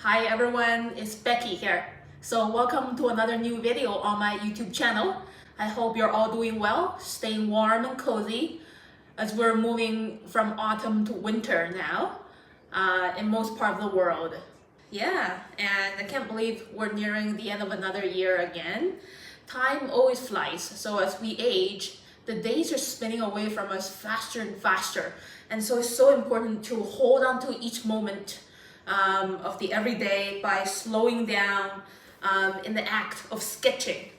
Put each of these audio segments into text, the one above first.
Hi everyone, it's Becky here. So welcome to another new video on my YouTube channel. I hope you're all doing well, staying warm and cozy as we're moving from autumn to winter now in most part of the world. Yeah, and I can't believe we're nearing the end of another year again. Time always flies, so as we age, the days are spinning away from us faster and faster. And so it's so important to hold on to each moment of the everyday by slowing down in the act of sketching.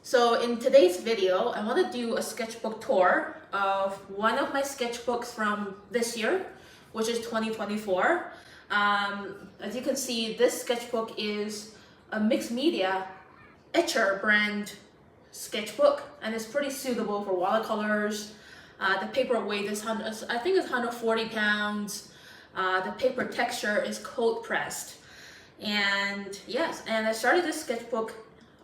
So in today's video, I want to do a sketchbook tour of one of my sketchbooks from this year, which is 2024. As you can see, this sketchbook is a mixed media Etchr brand sketchbook, and it's pretty suitable for watercolors. The paper weight is, I think it's 140 pounds. The paper texture is cold pressed. And yes, and I started this sketchbook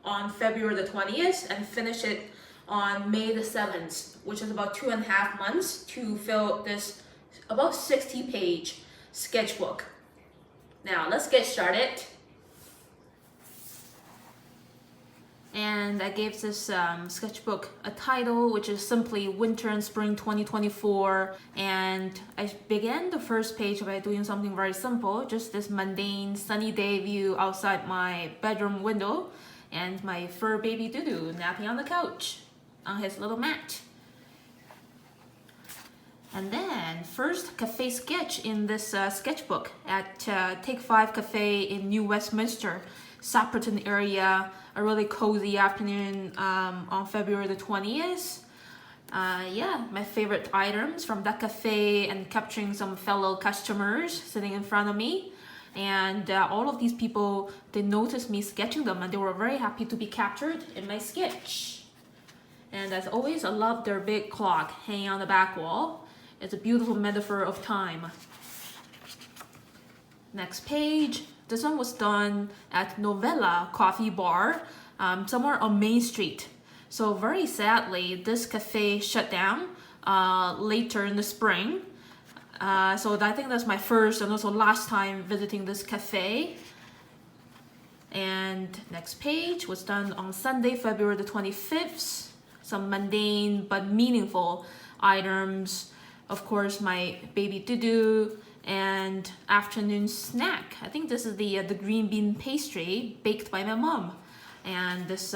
on February the 20th and finished it on May the 7th, which is about 2.5 months to fill this about 60-page sketchbook. Now let's get started. And I gave this sketchbook a title, which is simply Winter and Spring 2024. And I began the first page by doing something very simple, just this mundane sunny day view outside my bedroom window and my fur baby Dudu napping on the couch on his little mat. And then first cafe sketch in this sketchbook at Take 5 Cafe in New Westminster, Sapperton area, a really cozy afternoon on February the 20th. Yeah, my favorite items from that cafe and capturing some fellow customers sitting in front of me. And all of these people, they noticed me sketching them and they were very happy to be captured in my sketch. And as always, I love their big clock hanging on the back wall. It's a beautiful metaphor of time. Next page. This one was done at Novella Coffee Bar, somewhere on Main Street. So very sadly, this cafe shut down later in the spring. So I think that's my first and also last time visiting this cafe. And next page was done on Sunday, February the 25th. Some mundane but meaningful items. Of course, my baby Dudu and afternoon snack. I think this is the green bean pastry baked by my mom. And this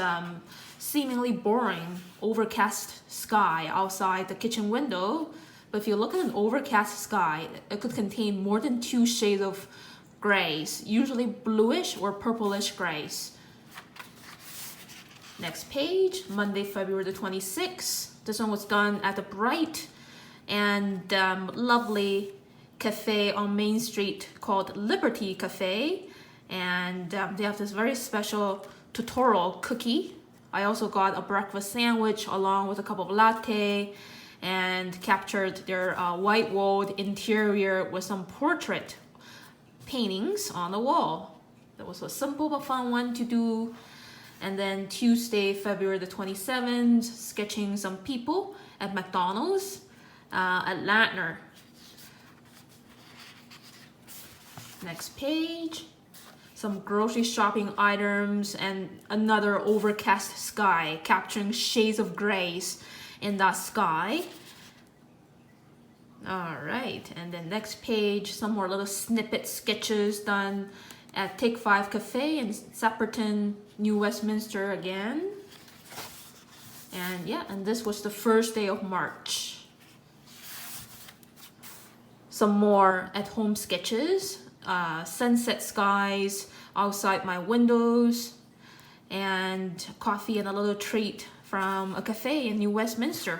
seemingly boring overcast sky outside the kitchen window. But if you look at an overcast sky, it could contain more than 2 shades of grays, usually bluish or purplish grays. Next page, Monday, February the 26th. This one was done at a bright and lovely cafe on Main Street called Liberty Cafe, and they have this very special tutorial cookie. I also got a breakfast sandwich along with a cup of latte and captured their white-walled interior with some portrait paintings on the wall. That was a simple but fun one to do. And then Tuesday, February the 27th, sketching some people at McDonald's at Lantner. Next page, some grocery shopping items and another overcast sky, capturing shades of grays in that sky. All right, and then next page, some more little snippet sketches done at Take 5 Cafe in Sapperton, New Westminster again. And yeah, and this was the first day of March. Some more at-home sketches. Sunset skies outside my windows, and coffee and a little treat from a cafe in New Westminster.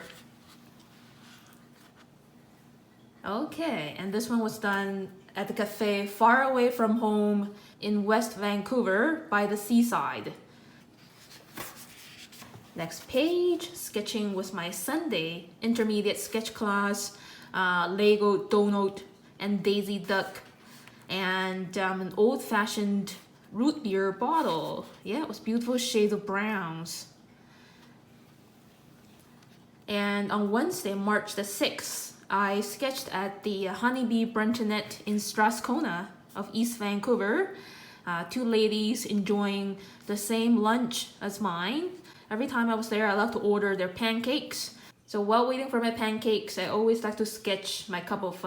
Okay, and this one was done at the cafe far away from home in West Vancouver by the seaside. Next page, sketching with my Sunday intermediate sketch class, Lego donut and Daisy Duck, and an old-fashioned root beer bottle. Yeah, it was beautiful shades of browns. And on Wednesday, March the 6th, I sketched at the Honeybee Brentonette in Strathcona of East Vancouver. Two ladies enjoying the same lunch as mine. Every time I was there, I love to order their pancakes. So while waiting for my pancakes, I always like to sketch my cup of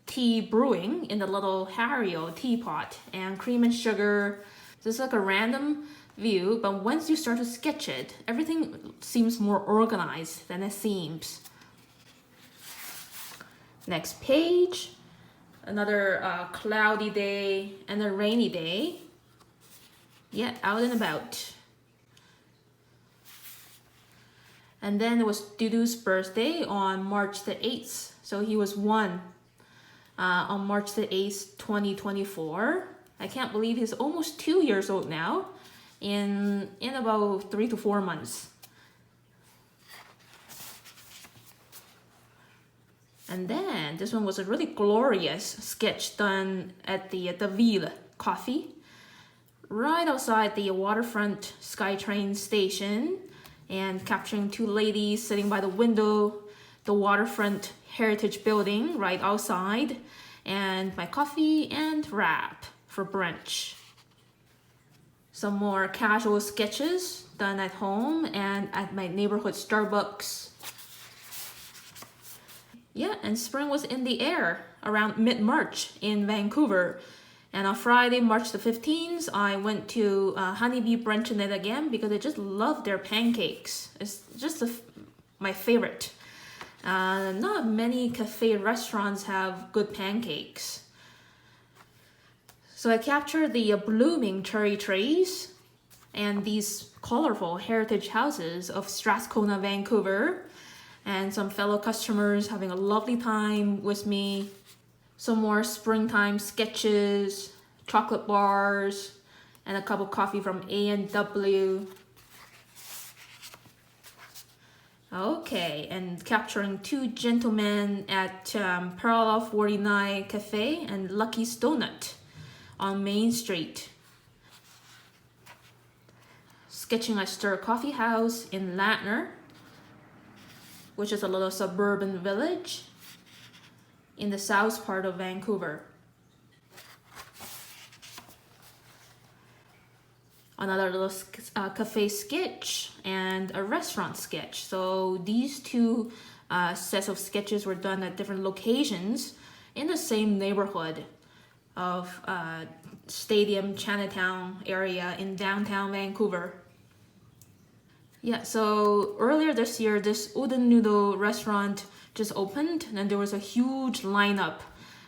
tea brewing in the little Hario teapot, and cream and sugar. This is like a random view, but once you start to sketch it, everything seems more organized than it seems. Next page, another cloudy day and a rainy day. Yeah, out and about. And then it was Dudu's birthday on March the 8th. So he was 1 on March the 8th, 2024. I can't believe he's almost 2 years old now, in about 3 to 4 months. And then this one was a really glorious sketch done at the Ville Coffee, right outside the waterfront SkyTrain station, and capturing two ladies sitting by the window, the waterfront heritage building right outside, and my coffee and wrap for brunch. Some more casual sketches done at home and at my neighborhood Starbucks. Yeah, and spring was in the air around mid-March in Vancouver. And on Friday, March the 15th, I went to Honeybee Brunch in it again because I just love their pancakes. It's just my favorite. Not many cafe restaurants have good pancakes. So I captured the blooming cherry trees and these colorful heritage houses of Strathcona, Vancouver, and some fellow customers having a lovely time with me. Some more springtime sketches, chocolate bars, and a cup of coffee from A&W. Okay, and capturing two gentlemen at Parallel 49 Cafe and Lucky's Donut on Main Street. Sketching a Stir Coffee House in Latner, which is a little suburban village in the south part of Vancouver. Another little cafe sketch and a restaurant sketch. So these two sets of sketches were done at different locations in the same neighborhood of Stadium Chinatown area in downtown Vancouver. Yeah, so earlier this year, this udon noodle restaurant just opened, and there was a huge lineup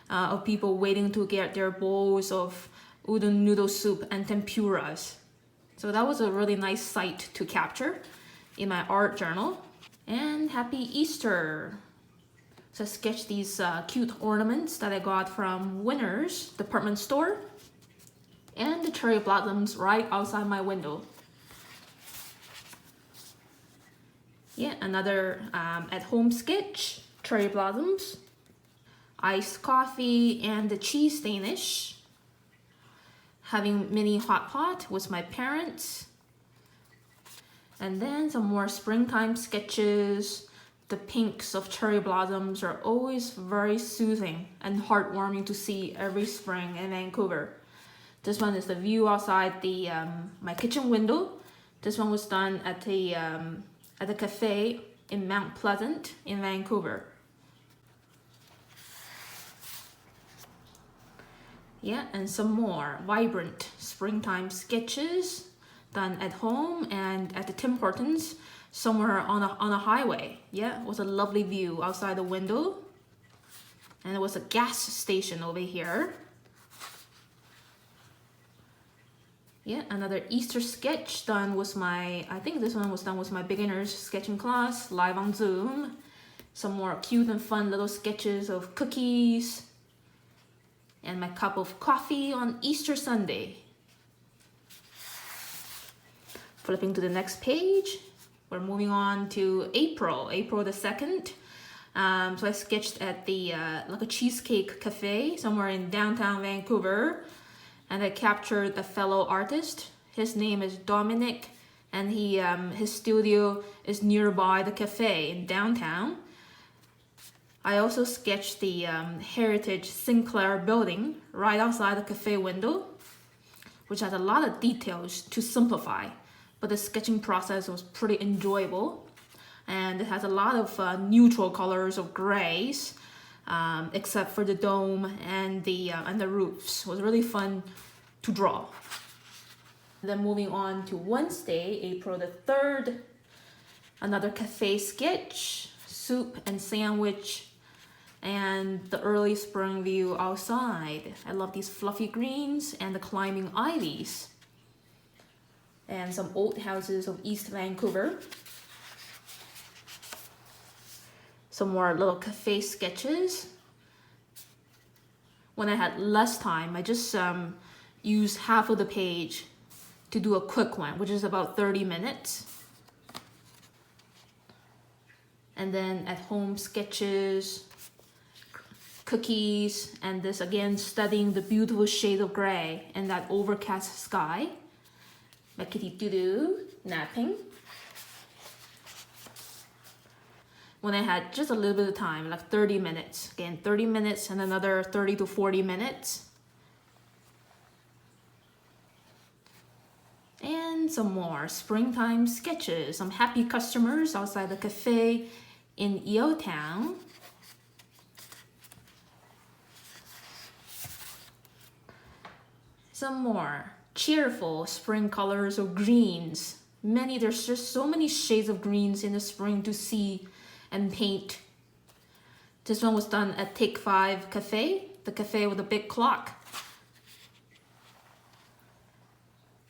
of people waiting to get their bowls of udon noodle soup and tempuras. So that was a really nice sight to capture in my art journal. And happy Easter! So I sketched these cute ornaments that I got from Winners department store, and the cherry blossoms right outside my window. Yeah, another at-home sketch, cherry blossoms, iced coffee, and the cheese Danish. Having mini hot pot with my parents. And then some more springtime sketches. The pinks of cherry blossoms are always very soothing and heartwarming to see every spring in Vancouver. This one is the view outside the my kitchen window. This one was done at the cafe in Mount Pleasant in Vancouver. Yeah, and some more vibrant springtime sketches done at home and at the Tim Hortons somewhere on a highway. Yeah, it was a lovely view outside the window. And there was a gas station over here. Yeah, another Easter sketch done with I think this one was done with my beginners sketching class live on Zoom. Some more cute and fun little sketches of cookies. And my cup of coffee on Easter Sunday. Flipping to the next page, we're moving on to April the 2nd. So I sketched at the like a cheesecake cafe somewhere in downtown Vancouver. And I captured a fellow artist. His name is Dominic, and his studio is nearby the cafe in downtown. I also sketched the Heritage Sinclair building right outside the cafe window, which has a lot of details to simplify, but the sketching process was pretty enjoyable. And it has a lot of neutral colors of grays, except for the dome and the roofs. It was really fun to draw. Then moving on to Wednesday, April the 3rd, another cafe sketch, soup and sandwich, and the early spring view outside. I love these fluffy greens and the climbing ivies. And some old houses of East Vancouver. Some more little cafe sketches. When I had less time, I just used half of the page to do a quick one, which is about 30 minutes. And then at home sketches, cookies, and this again studying the beautiful shade of gray and that overcast sky. My kitty Fude napping. When I had just a little bit of time, like 30 minutes. Again, 30 minutes and another 30 to 40 minutes. And some more springtime sketches. Some happy customers outside the cafe in Eotown. Some more cheerful spring colors of greens. There's just so many shades of greens in the spring to see and paint. This one was done at Take 5 Cafe, the cafe with a big clock.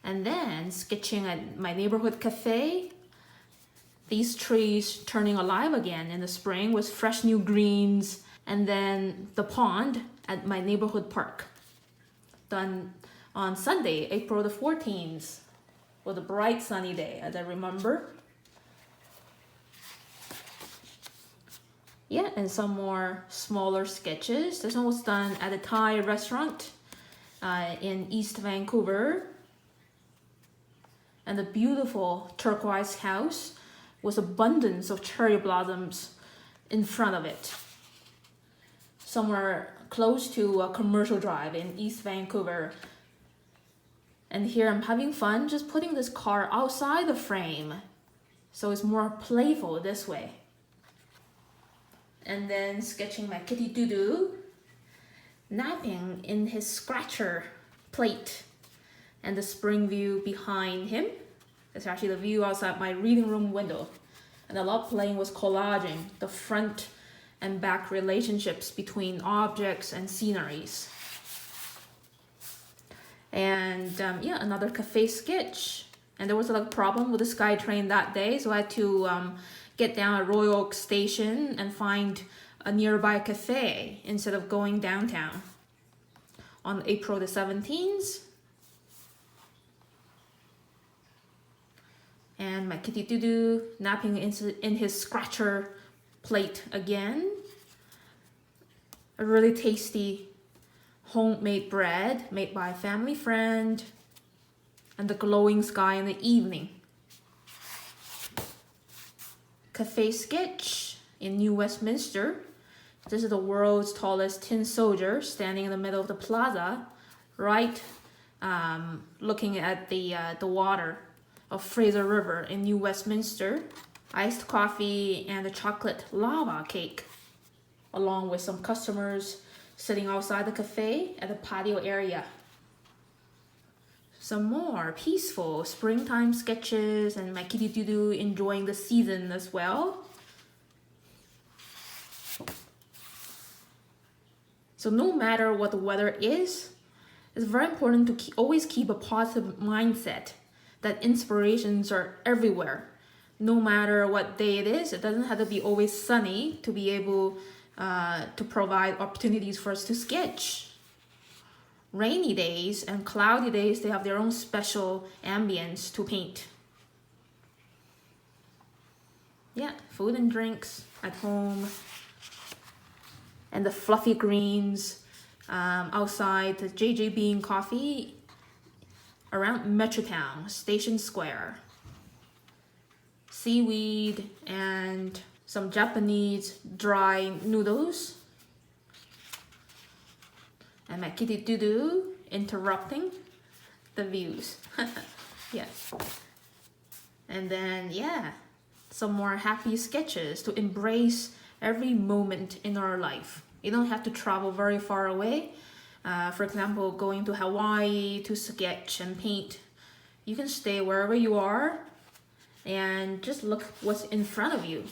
And then sketching at my neighborhood cafe, these trees turning alive again in the spring with fresh new greens, and then the pond at my neighborhood park. Done on Sunday, April the 14th, with a bright sunny day, as I remember. Yeah, and some more smaller sketches. This one was done at a Thai restaurant in East Vancouver. And the beautiful turquoise house with abundance of cherry blossoms in front of it. Somewhere close to a commercial drive in East Vancouver. And here I'm having fun just putting this car outside the frame. So it's more playful this way. And then sketching my kitty Fude napping in his scratcher plate. And the spring view behind him. It's actually the view outside my reading room window. And I love playing with collaging the front and back relationships between objects and sceneries. And yeah, another cafe sketch. And there was a problem with the SkyTrain that day, so I had to get down at Royal Oak Station and find a nearby cafe instead of going downtown. On April the 17th, and my kitty Fude napping in his scratcher plate again. A really tasty homemade bread made by a family friend. And the glowing sky in the evening. Cafe sketch in New Westminster. This is the world's tallest tin soldier standing in the middle of the plaza, right looking at the water of Fraser River in New Westminster. Iced coffee and a chocolate lava cake, along with some customers sitting outside the cafe at the patio area. Some more peaceful springtime sketches and my kitty Fude enjoying the season as well. So no matter what the weather is, it's very important to always keep a positive mindset that inspirations are everywhere. No matter what day it is, it doesn't have to be always sunny to be able to provide opportunities for us to sketch. Rainy days and cloudy days, they have their own special ambience to paint. Yeah, food and drinks at home. And the fluffy greens outside the JJ Bean Coffee around Metrotown, Station Square. Seaweed and some Japanese dry noodles, and my kitty Doo interrupting the views. Yeah. And then, yeah, some more happy sketches to embrace every moment in our life. You don't have to travel very far away. For example, going to Hawaii to sketch and paint. You can stay wherever you are and just look what's in front of you.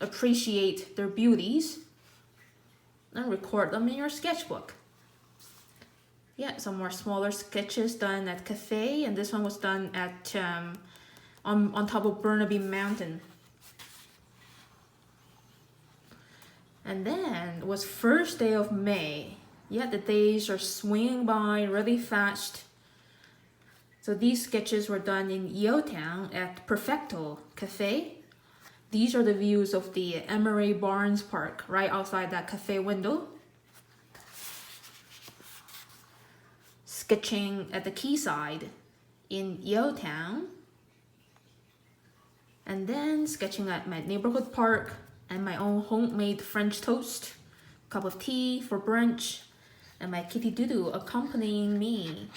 Appreciate their beauties and record them in your sketchbook. Yeah, some more smaller sketches done at cafe, and this one was done at on top of Burnaby Mountain. And then it was first day of May. Yeah, the days are swinging by really fast. So these sketches were done in Yeotown at Perfecto Cafe. These are the views of the Emery Barnes Park right outside that cafe window. Sketching at the quayside in Yeotown. And then sketching at my neighborhood park and my own homemade French toast, cup of tea for brunch, and my kitty Doo accompanying me.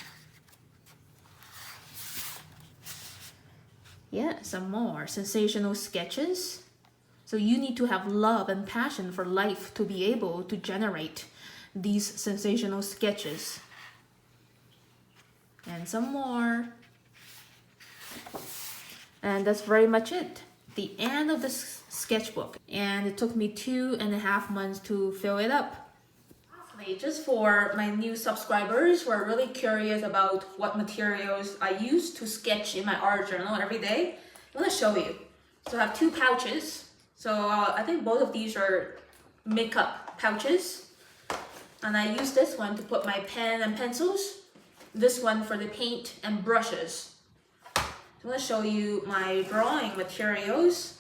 Yeah, some more sensational sketches. So you need to have love and passion for life to be able to generate these sensational sketches. And some more. And that's very much it. The end of the sketchbook. And it took me 2.5 months to fill it up. Lastly, just for my new subscribers who are really curious about what materials I use to sketch in my art journal every day, I'm going to show you. So I have 2 pouches. So I think both of these are makeup pouches. And I use this one to put my pen and pencils. This one for the paint and brushes. I'm going to show you my drawing materials.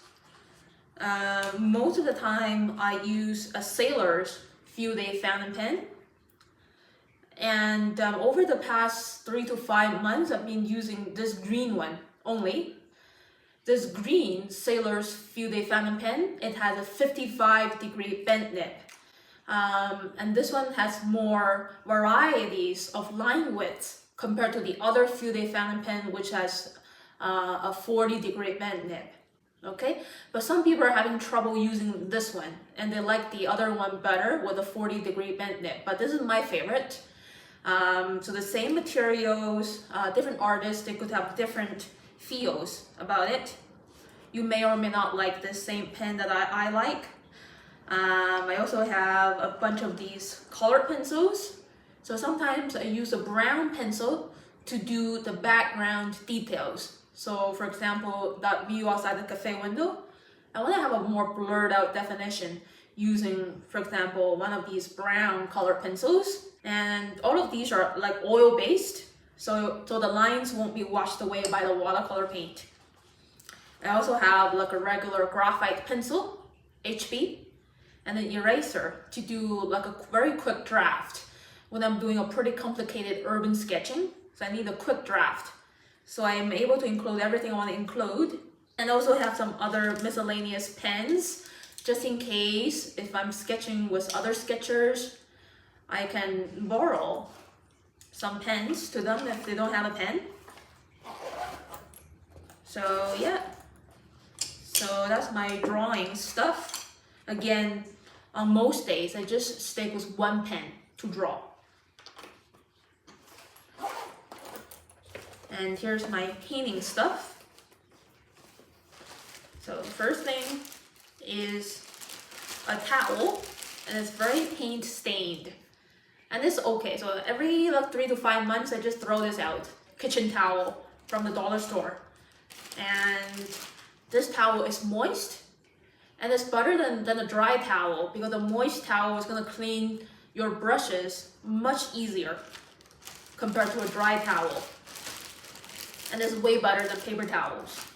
Most of the time I use a Sailor's Fude fountain pen. And over the past 3 to 5 months, I've been using this green one only. This green Sailor's Fude fountain pen, it has a 55-degree bend nib. And this one has more varieties of line widths compared to the other Fude fountain pen, which has a 40-degree bend nib. Okay, but some people are having trouble using this one and they like the other one better with a 40-degree bend nib, but this is my favorite. So the same materials, different artists, they could have different feels about it. You may or may not like the same pen that I like. I also have a bunch of these colored pencils. So sometimes I use a brown pencil to do the background details. So for example, that view outside the cafe window, I want to have a more blurred out definition using, for example, one of these brown colored pencils. And all of these are like oil based, so the lines won't be washed away by the watercolor paint. I also have like a regular graphite pencil, HB, and an eraser to do like a very quick draft when I'm doing a pretty complicated urban sketching. So I need a quick draft. So I am able to include everything I want to include. And I also have some other miscellaneous pens, just in case if I'm sketching with other sketchers, I can borrow some pens to them if they don't have a pen. So yeah, so that's my drawing stuff. Again, on most days, I just stick with one pen to draw. And here's my painting stuff. So the first thing is a towel, and it's very paint stained. And it's okay, so every like 3 to 5 months, I just throw this out. Kitchen towel from the dollar store. And this towel is moist, and it's better than a dry towel because a moist towel is gonna clean your brushes much easier compared to a dry towel. And it's way better than paper towels.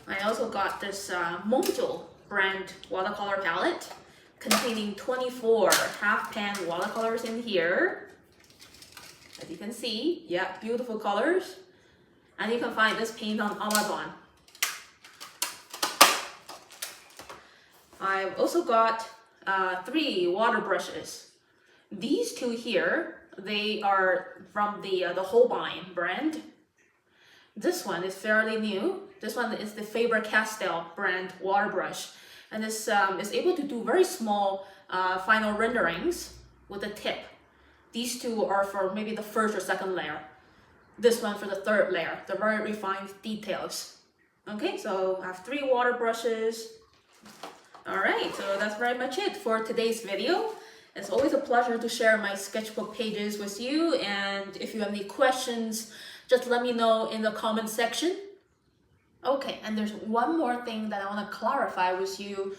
I also got this Mungyo brand watercolor palette containing 24 half pan watercolors in here. As you can see, yeah, beautiful colors. And you can find this paint on Amazon. I've also got 3 water brushes. These 2 here, they are from the Holbein brand. This one is fairly new. This one is the Faber-Castell brand water brush. And this is able to do very small final renderings with the tip. These 2 are for maybe the first or second layer. This one for the third layer, the very refined details. Okay, so I have 3 water brushes. All right, so that's very much it for today's video. It's always a pleasure to share my sketchbook pages with you, and if you have any questions, just let me know in the comment section. Okay, and there's one more thing that I want to clarify with you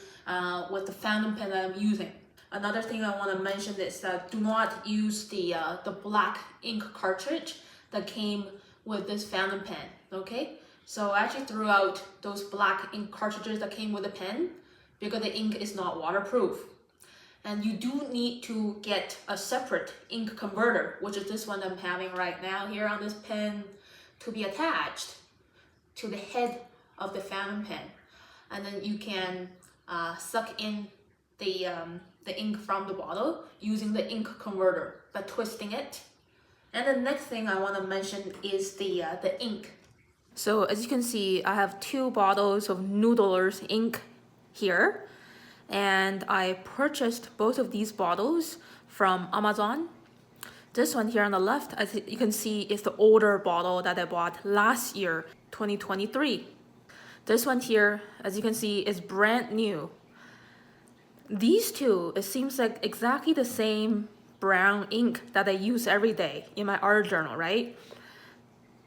with the fountain pen that I'm using. Another thing I want to mention is that do not use the black ink cartridge that came with this fountain pen, okay? So I actually threw out those black ink cartridges that came with the pen because the ink is not waterproof. And you do need to get a separate ink converter, which is this one I'm having right now here on this pen, to be attached to the head of the fountain pen. And then you can suck in the ink from the bottle using the ink converter by twisting it. And the next thing I want to mention is the ink. So as you can see, I have 2 bottles of Noodler's ink here, and I purchased both of these bottles from Amazon. This one here on the left, as you can see, is the older bottle that I bought last year, 2023. This one here, as you can see, is brand new. These 2, it seems like exactly the same brown ink that I use every day in my art journal, right?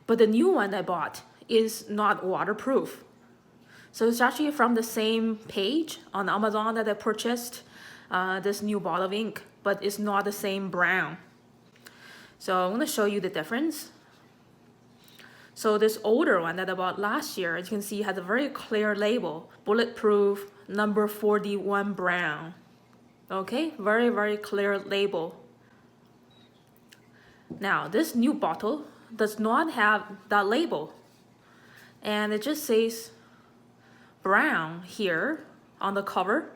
But the new one I bought is not waterproof. So it's actually from the same page on Amazon that I purchased this new bottle of ink, but it's not the same brown. So I'm going to show you the difference. So this older one that I bought last year, as you can see, has a very clear label, bulletproof, number 41 brown. Okay, very, very clear label. Now, this new bottle does not have that label. And it just says brown here on the cover.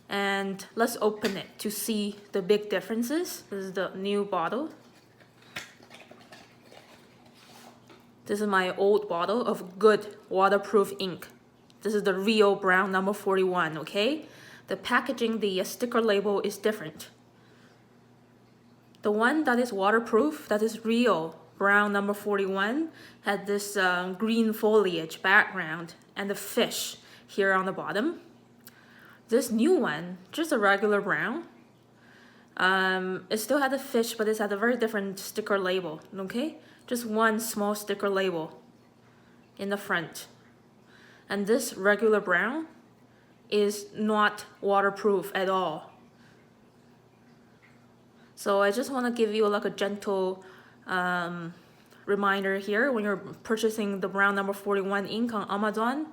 And let's open it to see the big differences. This is the new bottle. This is my old bottle of good waterproof ink. This is the real brown number 41, okay? The packaging, the sticker label is different. The one that is waterproof, that is real brown number 41, had this green foliage background and the fish here on the bottom. This new one, just a regular brown, it still had the fish, but it's had a very different sticker label, okay? Just one small sticker label in the front. And this regular brown is not waterproof at all. So I just want to give you like a gentle reminder here when you're purchasing the brown number 41 ink on Amazon.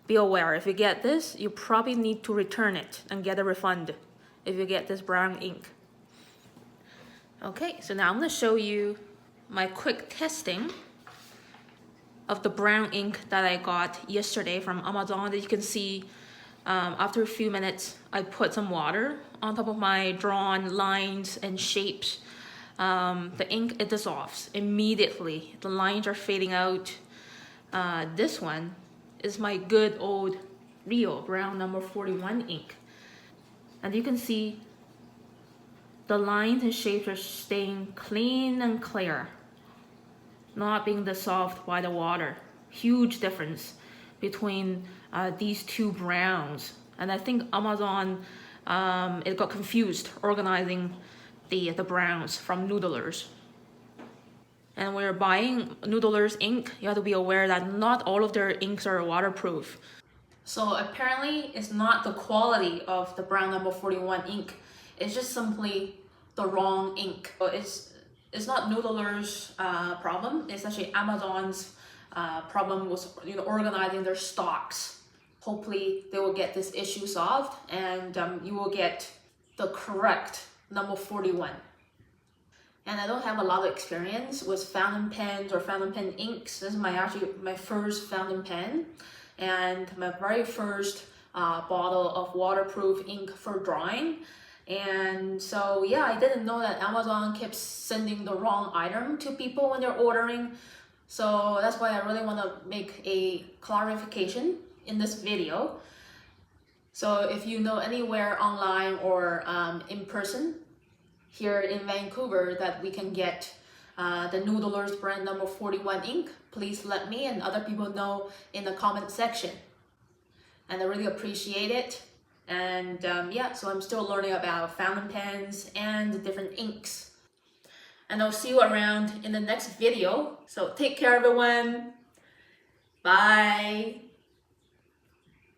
Be aware, if you get this, you probably need to return it and get a refund if you get this brown ink. Okay, so now I'm going to show you my quick testing of the brown ink that I got yesterday from Amazon. As you can see, after a few minutes, I put some water on top of my drawn lines and shapes. The ink, it dissolves immediately. The lines are fading out. This one is my good old real brown number 41 ink. And you can see the lines and shapes are staying clean and clear, not being dissolved by the water. Huge difference between these 2 browns. And I think Amazon, it got confused organizing the browns from Noodler's. And when you're buying Noodler's ink, you have to be aware that not all of their inks are waterproof. So apparently it's not the quality of the brown number 41 ink, it's just simply the wrong ink. So it's not Noodler's problem, it's actually Amazon's problem with organizing their stocks. Hopefully they will get this issue solved and you will get the correct number 41. And I don't have a lot of experience with fountain pens or fountain pen inks. This is actually my first fountain pen and my very first bottle of waterproof ink for drawing. And so yeah, I didn't know that Amazon keeps sending the wrong item to people when they're ordering. So that's why I really want to make a clarification in this video. So if you know anywhere online or in person here in Vancouver that we can get the Noodler's brand number 41 ink, please let me and other people know in the comment section. And I really appreciate it. And yeah, so I'm still learning about fountain pens and different inks. And I'll see you around in the next video. So take care, everyone. Bye.